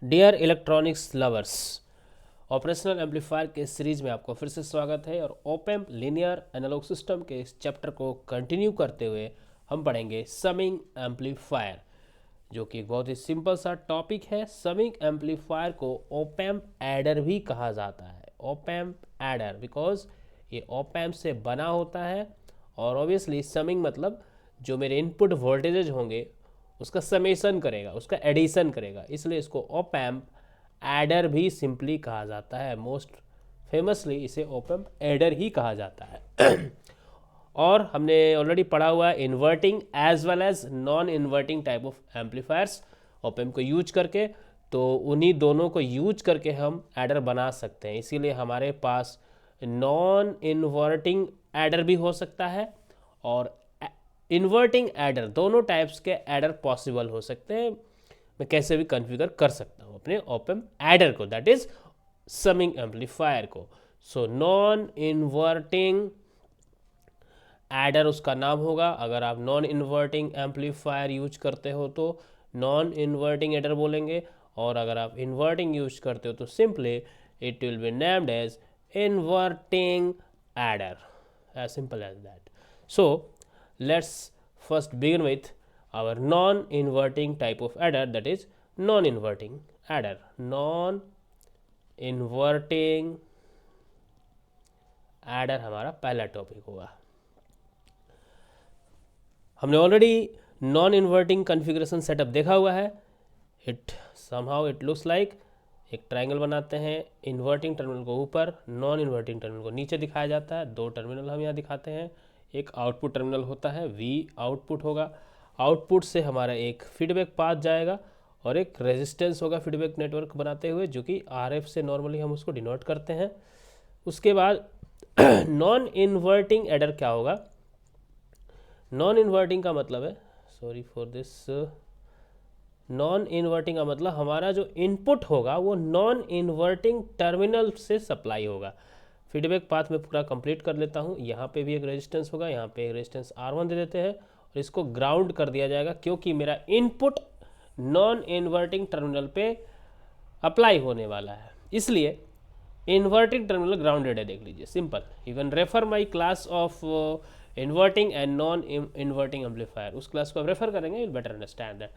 Dear electronics lovers, operational amplifier के series में आपको फिर से स्वागत है। और ओपेम्प लीनियर एनालॉग सिस्टम के इस चैप्टर को कंटिन्यू करते हुए हम पढ़ेंगे समिंग एम्पलीफायर, जो कि एक बहुत ही सिंपल सा टॉपिक है। समिंग एम्पलीफायर को ओपेम्प एडर भी कहा जाता है। ओपेम्प एडर बिकॉज ये ओपेम्प से बना होता है, और ऑब्वियसली समिंग मतलब जो मेरे इनपुट वोल्टेजेज होंगे उसका समेशन करेगा, उसका एडिशन करेगा, इसलिए इसको ऑप एम्प एडर भी सिंपली कहा जाता है। मोस्ट फेमसली इसे ऑप एम्प एडर ही कहा जाता है। और हमने ऑलरेडी पढ़ा हुआ है inverting as well as non inverting type of amplifiers op amp को यूज करके। तो उन्हीं दोनों को यूज करके हम एडर बना सकते हैं। इसीलिए हमारे पास नॉन इन्वर्टिंग एडर भी हो सकता है और इन्वर्टिंग एडर, दोनों टाइप्स के एडर पॉसिबल हो सकते हैं। मैं कैसे भी कॉन्फ़िगर कर सकता हूँ अपने ऑप एम्प एडर को, दैट इज समिंग एम्पलीफायर को। सो नॉन इन्वर्टिंग एडर उसका नाम होगा। अगर आप नॉन इन्वर्टिंग एम्पलीफायर यूज करते हो तो नॉन इन्वर्टिंग एडर बोलेंगे, और अगर आप इन्वर्टिंग यूज करते हो तो simply it will be named as inverting adder, as simple as that. So let's first begin with our non-inverting type of adder, that is non-inverting adder. Non-inverting adder हमारा पहला topic होगा। हमने already non inverting configuration setup देखा हुआ है। It somehow it looks like एक triangle बनाते हैं, इन्वर्टिंग टर्मिनल को ऊपर, नॉन इन्वर्टिंग टर्मिनल को नीचे दिखाया जाता है। दो टर्मिनल हम यहाँ दिखाते हैं। एक आउटपुट टर्मिनल होता है, वी आउटपुट होगा। आउटपुट से हमारा एक फीडबैक पाथ जाएगा और एक रेजिस्टेंस होगा फीडबैक नेटवर्क बनाते हुए, जो कि आरएफ से नॉर्मली हम उसको डिनोट करते हैं। उसके बाद नॉन इन्वर्टिंग एडर क्या होगा? नॉन इन्वर्टिंग का मतलब है, sorry for this, non inverting का मतलब हमारा जो इनपुट होगा वो नॉन इन्वर्टिंग टर्मिनल से सप्लाई होगा। फीडबैक पाथ में पूरा कंप्लीट कर लेता हूँ। यहाँ पे भी एक रेजिस्टेंस होगा, यहाँ पे एक रेजिस्टेंस R1 दे देते हैं और इसको ग्राउंड कर दिया जाएगा, क्योंकि मेरा इनपुट नॉन इन्वर्टिंग टर्मिनल पे अप्लाई होने वाला है, इसलिए इन्वर्टिंग टर्मिनल ग्राउंडेड है। देख लीजिए, simple. You can refer my class of inverting and non inverting amplifier, उस क्लास को आप रेफर करेंगे, यू बेटर अंडरस्टैंड दैट।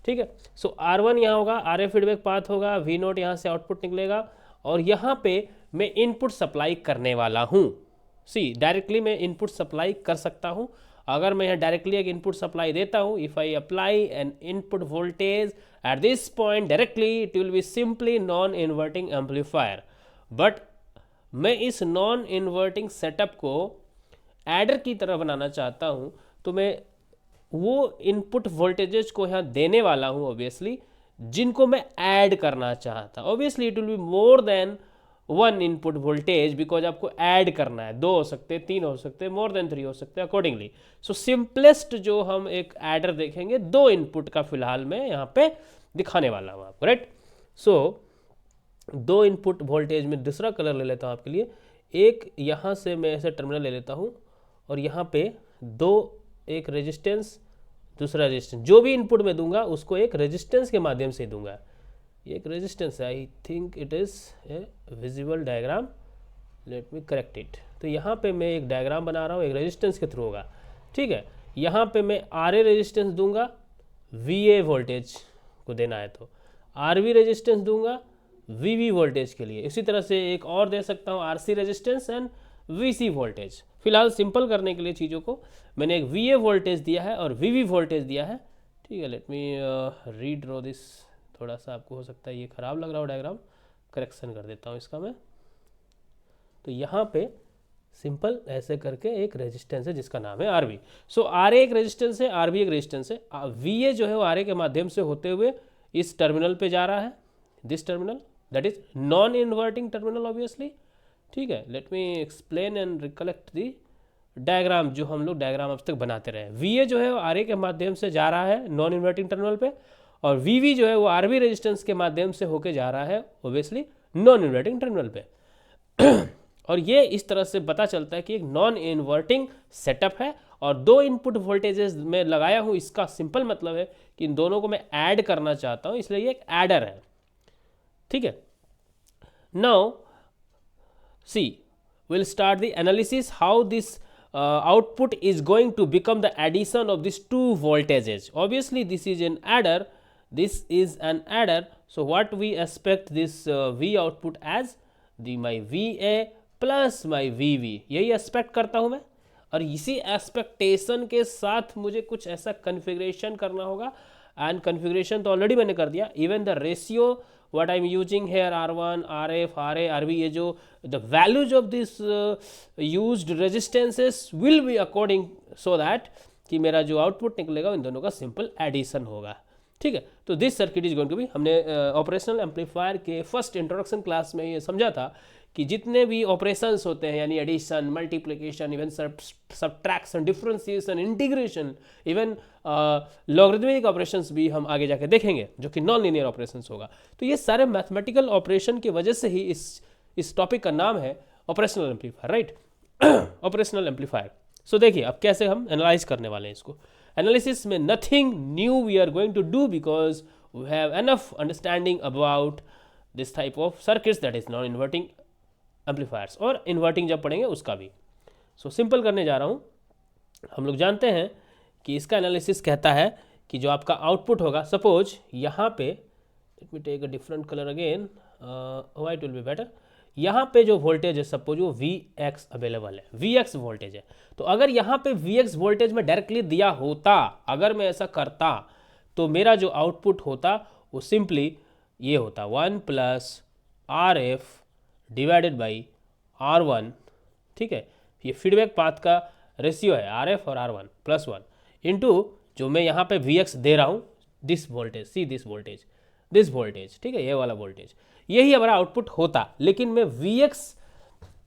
ठीक है। सो R1 यहाँ होगा, RF फीडबैक पाथ होगा, V नोट यहाँ से आउटपुट निकलेगा, और यहाँ पे मैं इनपुट सप्लाई करने वाला हूँ। सी, डायरेक्टली मैं इनपुट सप्लाई कर सकता हूँ। अगर मैं यहाँ डायरेक्टली एक इनपुट सप्लाई देता हूँ, if I apply N input voltage at this point directly, it will be simply non inverting amplifier. But मैं इस नॉन इन्वर्टिंग सेटअप को एडर की तरह बनाना चाहता हूँ, तो मैं वो इनपुट वोल्टेजेस को यहाँ देने वाला हूँ ऑब्वियसली, जिनको मैं ऐड करना चाहता। Obviously it will be more than one input voltage, because आपको ऐड करना है। दो हो सकते, तीन हो सकते, मोर देन थ्री हो सकते अकॉर्डिंगली। सो सिंपलेस्ट जो हम एक एडर देखेंगे, दो इनपुट का फिलहाल मैं यहाँ पे दिखाने वाला हूँ आपको, राइट। सो दो इनपुट वोल्टेज में दूसरा कलर ले लेता हूँ आपके लिए। एक यहाँ से मैं ऐसे टर्मिनल ले लेता हूँ, और यहाँ पे दो, एक रेजिस्टेंस, दूसरा रेजिस्टेंस। जो भी इनपुट में दूंगा उसको एक रेजिस्टेंस के माध्यम से दूंगा। ये एक रेजिस्टेंस है, I think it is a visible diagram, let me correct it. तो यहाँ पे मैं एक डायग्राम बना रहा हूँ, एक रेजिस्टेंस के थ्रू होगा। ठीक है। यहाँ पे मैं RA रेजिस्टेंस दूंगा, VA वोल्टेज को देना है तो RV रेजिस्टेंस दूंगा VV वोल्टेज के लिए। इसी तरह से एक और दे सकता हूँ, RC resistance and VC voltage. फिलहाल सिंपल करने के लिए चीज़ों को मैंने एक VA वोल्टेज दिया है और VV वोल्टेज दिया है। ठीक है। Let me redraw this. थोड़ा सा आपको हो सकता है ये ख़राब लग रहा हो डायग्राम, करेक्शन कर देता हूँ इसका मैं। तो यहाँ पे सिंपल ऐसे करके एक रेजिस्टेंस है जिसका नाम है RV। सो RA एक रेजिस्टेंस है, RV एक रेजिस्टेंस है। VA जो है वो RA के माध्यम से होते हुए इस टर्मिनल पे जा रहा है, this terminal, that is non inverting terminal obviously. ठीक है। Let me explain and recollect the diagram, जो हम लोग डायग्राम अब तक बनाते रहे। VA जो है वो RA के माध्यम से जा रहा है नॉन इन्वर्टिंग टर्मिनल पे, और VV जो है वो RV रेजिस्टेंस के माध्यम से होके जा रहा है ऑब्वियसली नॉन इन्वर्टिंग टर्मिनल पे। और ये इस तरह से पता चलता है कि एक नॉन इन्वर्टिंग सेटअप है और दो इनपुट वोल्टेजेस में लगाया हूँ। इसका सिंपल मतलब है कि इन दोनों को मैं ऐड करना चाहता हूँ, इसलिए ये एक एडर है। ठीक है. Now see we'll start the analysis how this output is going to become the addition of these two voltages. Obviously this is an adder, this is an adder, so what we expect this V output as the my VA plus my VV, यही expect करता हूँ मैं. और इसी expectation के साथ मुझे कुछ ऐसा कन्फिग्रेशन करना होगा, एंड कन्फिग्रेशन तो ऑलरेडी मैंने कर दिया. Even the ratio what I'm using here R1, RF, RA, RB, ये जो the values of this used resistances will be according so that कि मेरा जो आउटपुट निकलेगा इन दोनों का सिंपल एडिशन होगा. ठीक है. तो this circuit is going to be, हमने ऑपरेशनल एम्पलीफायर के फर्स्ट इंट्रोडक्शन क्लास में ये समझा था कि जितने भी ऑपरेशंस होते हैं, यानी addition, multiplication, even subtraction, differentiation, integration, even logarithmic operations भी हम आगे जाके देखेंगे जो कि नॉन लीनियर ऑपरेशंस होगा. तो ये सारे मैथमेटिकल ऑपरेशन की वजह से ही इस टॉपिक का नाम है operational amplifier, right. Operational amplifier. So देखिए अब कैसे हम एनालाइज करने वाले हैं इसको. एनालिसिस में nothing new we are going to do because we have enough understanding about this type of circuits, that is non inverting amplifiers, और इन्वर्टिंग जब पढ़ेंगे उसका भी. सो सिंपल करने जा रहा हूँ. हम लोग जानते हैं कि इसका एनालिसिस कहता है कि जो आपका आउटपुट होगा, सपोज यहाँ पे, let me take a different colour again, white will be better. यहाँ पे जो वोल्टेज है, सपोज वो Vx अवेलेबल है, Vx वोल्टेज है. तो अगर यहाँ पे Vx वोल्टेज में डायरेक्टली दिया होता, अगर मैं ऐसा करता, तो मेरा जो आउटपुट होता वो सिंपली ये होता 1 plus RF divided by R1. ठीक है. ये फीडबैक पाथ का रेशियो है RF और R1 प्लस 1 इंटू जो मैं यहाँ पे Vx दे रहा हूँ, this voltage, see this voltage, ठीक है, ये वाला वोल्टेज, यही हमारा आउटपुट होता. लेकिन मैं Vx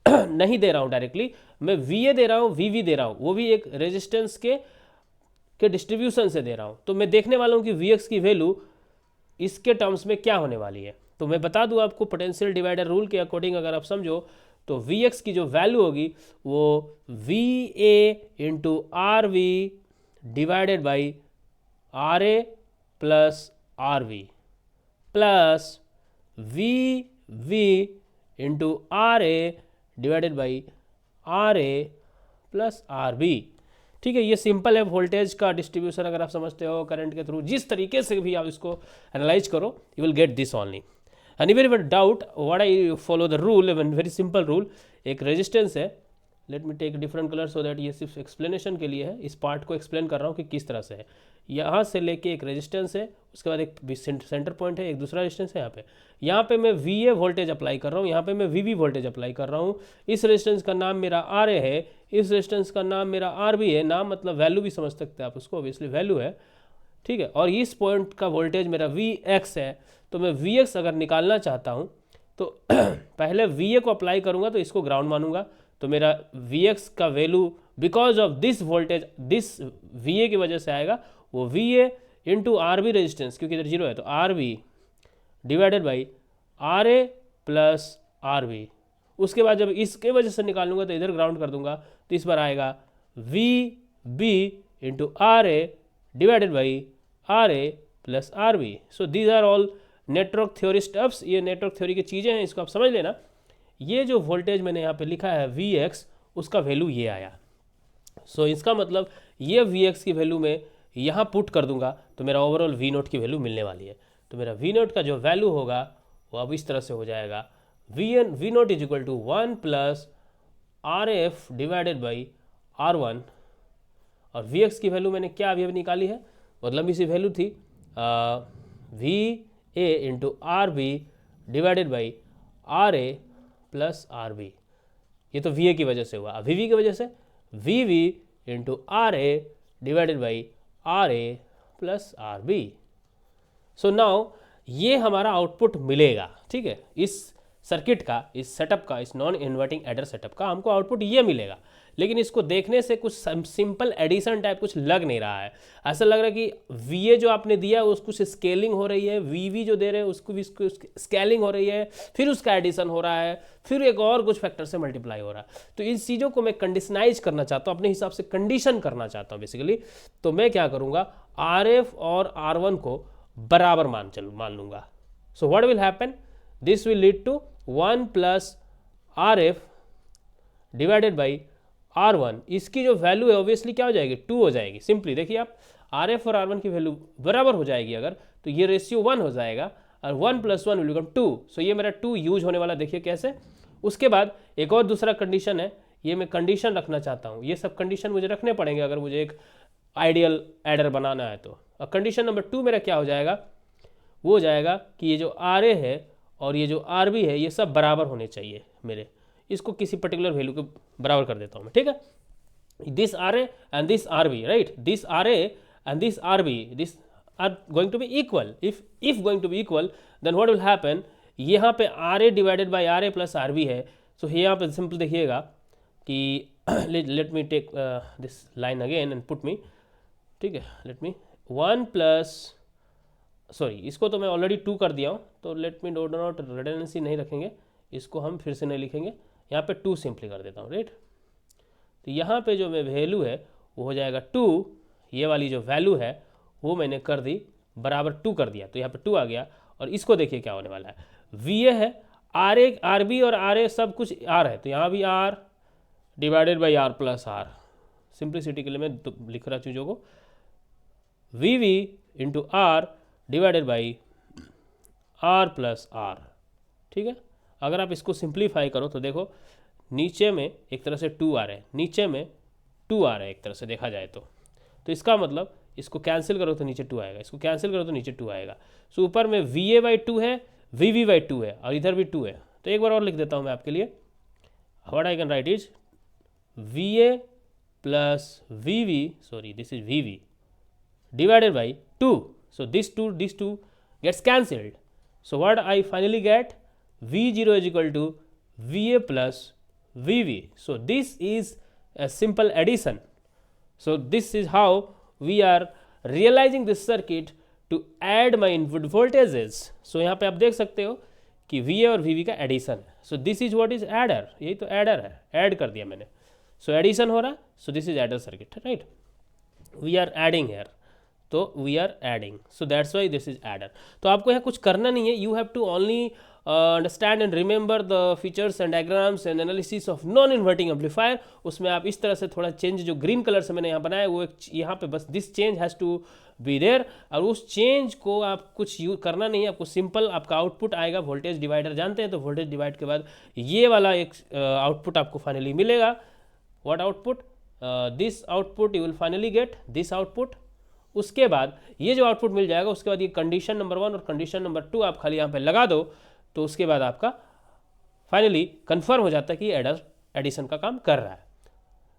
नहीं दे रहा हूँ डायरेक्टली, मैं VA दे रहा हूँ, VV दे रहा हूँ, वो भी एक रेजिस्टेंस के डिस्ट्रीब्यूशन से दे रहा हूँ. तो मैं देखने वाला हूँ कि Vx की वैल्यू इसके टर्म्स में क्या होने वाली है. तो मैं बता दूं आपको, पोटेंशियल डिवाइडर रूल के अकॉर्डिंग अगर आप समझो तो Vx की जो वैल्यू होगी वो VA into RV divided by RA plus RV plus VV into RA divided by RA plus RB. ठीक है. ये सिंपल है वोल्टेज का डिस्ट्रीब्यूशन. अगर आप समझते हो करंट के थ्रू, जिस तरीके से भी आप इसको एनालाइज करो, you will get this only. And if ever doubt what I follow the rule, very simple rule. एक रेजिस्टेंस है, let me take different colour so that ये सिर्फ एक्सप्लेनेशन के लिए है, इस पार्ट को एक्सप्लेन कर रहा हूँ कि किस तरह से है. यहाँ से लेके एक रेजिस्टेंस है, उसके बाद एक सेंटर पॉइंट है, एक दूसरा रेजिस्टेंस है. यहाँ पे मैं VA वोल्टेज अप्लाई कर रहा हूँ, यहाँ पे मैं VV वोल्टेज अप्लाई कर रहा हूँ. इस रेजिस्टेंस का नाम मेरा RA है, इस रेजिस्टेंस का नाम मेरा RB है. नाम मतलब वैल्यू भी समझ सकते हैं आप उसको, ऑब्वियसली वैल्यू है. ठीक है. और इस पॉइंट का वोल्टेज मेरा Vx है. तो मैं Vx अगर निकालना चाहता हूँ तो पहले VA को अप्लाई करूँगा, तो इसको ग्राउंड मानूंगा. तो मेरा Vx का value because of this voltage, this VA की वजह से आएगा, वो VA इंटू RB रेजिस्टेंस, क्योंकि इधर जीरो है, तो RB divided by RA plus RB. उसके बाद जब इसके वजह से निकालूंगा तो इधर ग्राउंड कर दूंगा, तो इस बार आएगा VB into RA divided by RA plus RB. So these are all network theory steps. ये नेटवर्क थ्योरी की चीज़ें हैं, इसको आप समझ लेना. ये जो वोल्टेज मैंने यहाँ पे लिखा है Vx, उसका वैल्यू ये आया. सो इसका मतलब ये Vx की वैल्यू में यहाँ पुट कर दूंगा तो मेरा ओवरऑल V0 की वैल्यू मिलने वाली है. तो मेरा V0 का जो वैल्यू होगा वो अब इस तरह से हो जाएगा, V0 is equal to 1 plus RF divided by R1. और Vx की वैल्यू मैंने क्या अभी निकाली है, बहुत लंबी सी वैल्यू थी, VA into RB divided by RA plus RB. ये तो VA की वजह से हुआ. VV की वजह से VV into RA divided by RA plus RB. So now ये हमारा आउटपुट मिलेगा. ठीक है. इस सर्किट का, इस सेटअप का, इस नॉन इन्वर्टिंग एडर सेटअप का हमको आउटपुट ये मिलेगा. लेकिन इसको देखने से कुछ सिंपल एडिशन टाइप कुछ लग नहीं रहा है. ऐसा लग रहा है कि VA जो आपने दिया उसको स्केलिंग हो रही है, VV जो दे रहे हैं उसको भी स्केलिंग हो रही है, फिर उसका एडिशन हो रहा है, फिर एक और कुछ फैक्टर से मल्टीप्लाई हो रहा है. तो इन चीज़ों को मैं कंडीशनाइज करना चाहता हूँ, अपने हिसाब से कंडीशन करना चाहता हूँ बेसिकली. तो मैं क्या करूँगा, RF और R1 को बराबर मान लूँगा. So what will happen, this will lead to 1 plus R F divided by R1। इसकी जो वैल्यू है ऑब्वियसली क्या हो जाएगी, 2 हो जाएगी। सिंपली देखिए आप, RF और R1 की वैल्यू बराबर हो जाएगी अगर, तो ये रेशियो 1 हो जाएगा और 1 + 1 विल बिकम 2। सो ये मेरा 2 यूज होने वाला, देखिए कैसे। उसके बाद एक और दूसरा कंडीशन है, ये मैं कंडीशन रखना चाहता हूँ। ये सब कंडीशन मुझे रखने पड़ेंगे अगर मुझे एक आइडियल एडर बनाना है तो। और कंडीशन नंबर 2 मेरा क्या हो जाएगा, वो हो जाएगा कि ये जो RA है और ये जो RB है ये सब बराबर होने चाहिए मेरे। इसको किसी पर्टिकुलर वैल्यू के बराबर कर देता हूँ मैं, ठीक है। This RA and this RB, right, this RA and this RB, this are going to be equal. If going to be equal then what will happen, यहाँ पे RA divided by RA plus RB है। So यहाँ पे simple देखिएगा कि let me take this line again and put me, ठीक है, let मी 1 plus, sorry इसको तो मैं ऑलरेडी 2 कर दिया हूँ, तो लेट मी नोट रिडंडेंसी नहीं रखेंगे, इसको हम फिर से नहीं लिखेंगे, यहाँ पे 2 सिंपली कर देता हूँ, राइट। तो यहाँ पे जो वैल्यू है वो हो जाएगा 2, ये वाली जो वैल्यू है वो मैंने कर दी बराबर 2 कर दिया, तो यहाँ पे 2 आ गया। और इसको देखिए क्या होने वाला है, VA है, RA RB और RA सब कुछ R है, तो यहाँ भी R divided by R plus R। Simplicity के लिए मैं लिख रहा चीज़ों को, VV into R divided by R plus R, ठीक है। अगर आप इसको सिंप्लीफाई करो तो देखो नीचे में एक तरह से 2 आ रहा है, नीचे में 2 आ रहा है एक तरह से देखा जाए तो इसका मतलब इसको कैंसिल करो तो नीचे 2 आएगा, इसको कैंसिल करो तो नीचे 2 आएगा। सो ऊपर में VA/2 है, VV/2 है और इधर भी 2 है। तो एक बार और लिख देता हूँ मैं आपके लिए, what I can write is VA plus VV, sorry this is VV divided by 2. So these two gets cancelled. So what I finally get, V0 is equal to VA plus VV. So this is a simple addition. So this is how we are realizing this circuit to add my input voltages. So यहाँ पे आप देख सकते हो कि VA और VV का addition है। So this is what is adder, यही तो एडर है, ऐड कर दिया मैंने। So एडिशन हो रहा है, so this is adder circuit, right? We are adding here, तो we are adding, so that's why this is adder. तो आपको यहाँ कुछ करना नहीं है, you have to only understand and remember the features and diagrams and analysis of non inverting amplifier. उसमें आप इस तरह से थोड़ा चेंज, जो ग्रीन कलर से मैंने यहाँ बनाया वो एक यहाँ पे बस this change has to be there, और उस चेंज को आप कुछ यूज करना नहीं है, आपको सिंपल आपका आउटपुट आएगा। वोल्टेज डिवाइडर जानते हैं, तो वोल्टेज डिवाइड के बाद ये वाला एक आउटपुट आपको फाइनली मिलेगा। What output, this output you will finally get this output. उसके बाद ये जो आउटपुट मिल जाएगा, उसके बाद ये कंडीशन नंबर 1 और कंडीशन नंबर 2 आप खाली यहाँ पे लगा दो, तो उसके बाद आपका फाइनली कंफर्म हो जाता है कि एडर एडिशन का काम कर रहा है,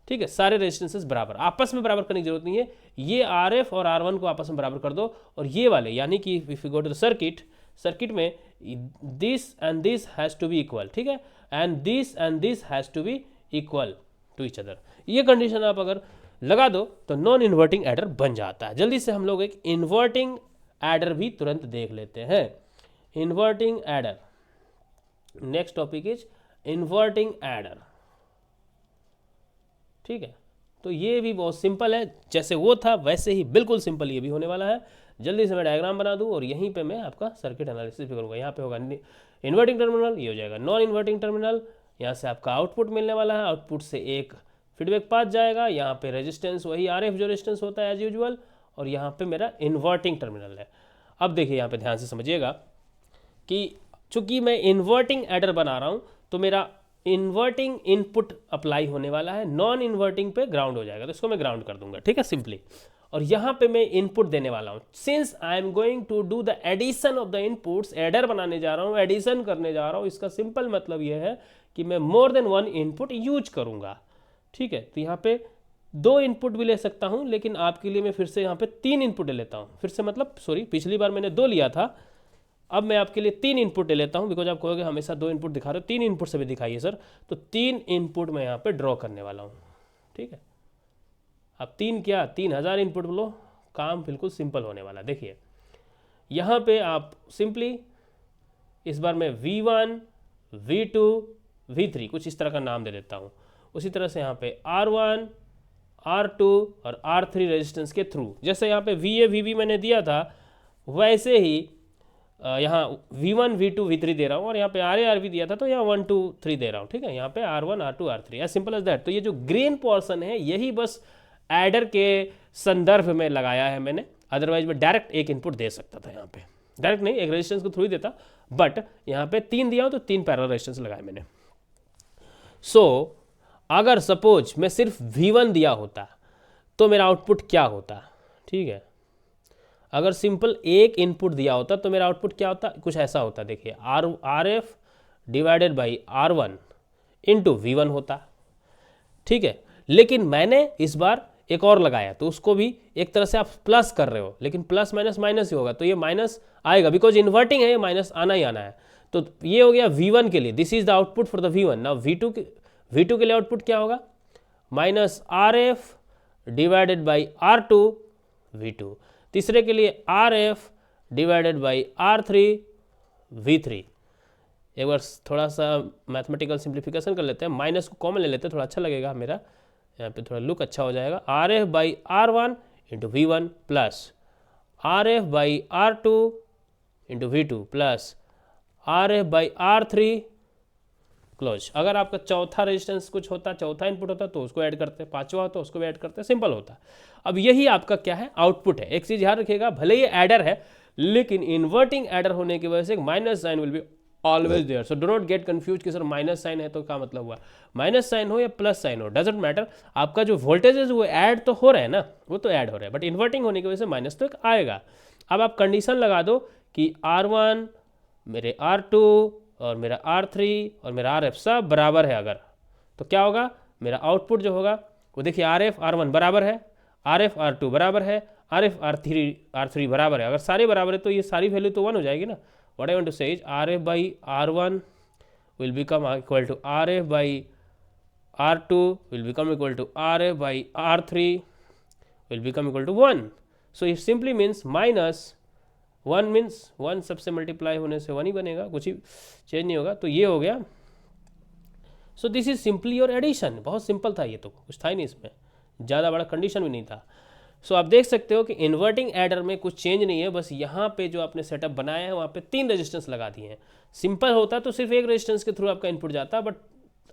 ठीक है। सारे रेजिस्टेंसेस बराबर, आपस में बराबर करने की जरूरत नहीं है, ये RF और R1 को आपस में बराबर कर दो, और ये वाले यानी कि if you go to the circuit में this and this has to be equal, ठीक है, and this has to be equal to each other. ये कंडीशन आप अगर लगा दो तो नॉन इन्वर्टिंग एडर बन जाता है। जल्दी से हम लोग एक इन्वर्टिंग एडर भी तुरंत देख लेते हैं। Inverting adder, next topic is inverting adder, ठीक है। तो ये भी बहुत सिंपल है, जैसे वो था वैसे ही बिल्कुल सिंपल ये भी होने वाला है। जल्दी से मैं डायग्राम बना दूं और यहीं पे मैं आपका सर्किट एनालिसिस भी करूँगा। यहाँ पे होगा इन्वर्टिंग टर्मिनल, ये हो जाएगा नॉन इन्वर्टिंग टर्मिनल, यहाँ से आपका आउटपुट मिलने वाला है, आउटपुट से एक फीडबैक पाथ जाएगा, यहाँ पे रेजिस्टेंस वही RF जो रेजिस्टेंस होता है एज यूजुअल, और यहाँ पे मेरा इन्वर्टिंग टर्मिनल है। अब देखिए यहाँ पे ध्यान से समझिएगा कि चूंकि मैं इन्वर्टिंग एडर बना रहा हूँ तो मेरा इन्वर्टिंग इनपुट अप्लाई होने वाला है, नॉन इन्वर्टिंग पे ग्राउंड हो जाएगा, तो इसको मैं ग्राउंड कर दूंगा, ठीक है, सिंपली। और यहाँ पे मैं इनपुट देने वाला हूँ, since I am going to do the addition of the inputs, adder बनाने जा रहा हूँ, एडिशन करने जा रहा हूँ, इसका सिंपल मतलब ये है कि मैं मोर देन 1 इनपुट यूज करूँगा, ठीक है। तो यहाँ पे 2 इनपुट भी ले सकता हूँ, लेकिन आपके लिए मैं फिर से यहाँ पे 3 इनपुट ले लेता हूँ, फिर से मतलब सॉरी, पिछली बार मैंने 2 लिया था, अब मैं आपके लिए 3 इनपुट ले लेता हूँ, बिकॉज आप कहोगे हमेशा 2 इनपुट दिखा रहे हो, 3 इनपुट से भी दिखाइए सर, तो 3 इनपुट मैं यहाँ पे ड्रॉ करने वाला हूँ, ठीक है। अब 3 क्या 3000 इनपुट बोलो, काम बिल्कुल सिंपल होने वाला। देखिए यहाँ पे आप सिंपली इस बार मैं V1, V2, V3 कुछ इस तरह का नाम दे देता हूँ। उसी तरह से यहाँ पे R1, R2 और R3 रेजिस्टेंस के थ्रू, जैसे यहाँ पे VA VB मैंने दिया था, वैसे ही यहाँ V1 V2 V3 दे रहा हूँ और यहाँ पे RA RB दिया था तो यहाँ 1 2 3 दे रहा हूँ, ठीक है। यहाँ पे R1 R2 R3 as simple as that. तो ये जो ग्रीन पोर्शन है यही बस एडर के संदर्भ में लगाया है मैंने, अदरवाइज मैं डायरेक्ट एक इनपुट दे सकता था। यहाँ पे डायरेक्ट नहीं, एक रेजिस्टेंस को थ्रू ही देता, बट यहाँ पे 3 दिया हूँ तो 3 पैरेलल रेजिस्टेंस लगाए मैंने। सो अगर सपोज मैं सिर्फ V1 दिया होता तो मेरा आउटपुट क्या होता, ठीक है। अगर सिंपल एक इनपुट दिया होता तो मेरा आउटपुट क्या होता, कुछ ऐसा होता। देखिए RF divided by R1 into V1 होता, ठीक है। लेकिन मैंने इस बार एक और लगाया तो उसको भी एक तरह से आप प्लस कर रहे हो, लेकिन प्लस माइनस माइनस ही होगा, तो ये माइनस आएगा बिकॉज इन्वर्टिंग है, ये माइनस आना ही आना है। तो ये हो गया V1 के लिए, this is the output for the V1। Now V2 के लिए आउटपुट क्या होगा, minus RF divided by R2 V2। तीसरे के लिए RF divided by R3 V3। एक बार थोड़ा सा मैथमेटिकल सिंप्लीफिकेशन कर लेते हैं, माइनस को कॉमन ले लेते हैं, थोड़ा अच्छा लगेगा, मेरा यहाँ पे थोड़ा लुक अच्छा हो जाएगा। RF by R1 into V1 plus RF by R2 into V2 plus RF by R3 close. अगर आपका चौथा रेजिस्टेंस कुछ होता, चौथा इनपुट होता तो उसको ऐड करते, पांचवा होता उसको भी ऐड करते, सिंपल होता। अब यही आपका क्या है, आउटपुट है। एक चीज याद रखिएगा, भले ये एडर है लेकिन इन्वर्टिंग एडर होने की वजह से एक minus sign will be always there. So do not get confuse कि सर माइनस साइन है तो क्या मतलब हुआ, माइनस साइन हो या प्लस साइन हो डजंट मैटर, आपका जो वोल्टेजेस वो ऐड तो हो रहे हैं ना, वो तो ऐड हो रहे हैं, बट इन्वर्टिंग होने की वजह से माइनस तो एक आएगा। अब आप कंडीशन लगा दो कि R1 मेरे R2 और मेरा R3 और मेरा RF सब बराबर है अगर, तो क्या होगा, मेरा आउटपुट जो होगा वो देखिए RF R1 बराबर है, RF R2 बराबर है, RF R3 बराबर है। अगर सारे बराबर है तो ये सारी वैल्यू तो 1 हो जाएगी ना। What I want to say is RF by R1 will become equal to RF by R2 will become equal to RF by R3 will become equal to 1। So it simply means minus 1 means 1 सबसे multiply होने से 1 ही बनेगा, कुछ ही change नहीं होगा। तो ये हो गया। So this is simply your addition. बहुत सिंपल था, ये तो कुछ था ही नहीं इसमें, ज़्यादा बड़ा कंडीशन भी नहीं था। सो आप देख सकते हो कि इन्वर्टिंग एडर में कुछ चेंज नहीं है, बस यहाँ पे जो आपने सेटअप बनाया है वहाँ पे 3 रेजिस्टेंस लगा दिए हैं। सिंपल होता तो सिर्फ एक रेजिस्टेंस के थ्रू आपका इनपुट जाता, बट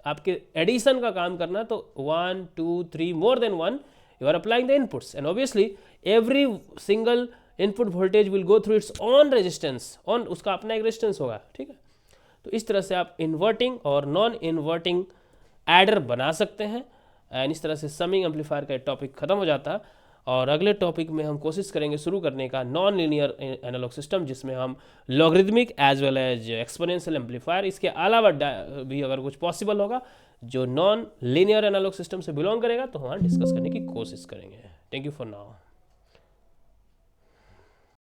आपके एडिशन का काम करना तो 1 2 3 more than 1 you are applying the inputs and obviously every single input voltage will go through its on resistance, on उसका अपना एक रेजिस्टेंस होगा, ठीक है। तो इस तरह से आप इन्वर्टिंग और नॉन इन्वर्टिंग एडर बना सकते हैं एंड इस तरह से समिंग एम्पलीफायर का टॉपिक खत्म हो जाता है। और अगले टॉपिक में हम कोशिश करेंगे शुरू करने का नॉन लीनियर एनालॉग सिस्टम, जिसमें हम logarithmic as well as exponential amplifier, इसके अलावा भी अगर कुछ पॉसिबल होगा जो नॉन लीनियर एनालॉग सिस्टम से बिलोंग करेगा तो वहाँ डिस्कस करने की कोशिश करेंगे। Thank you for now.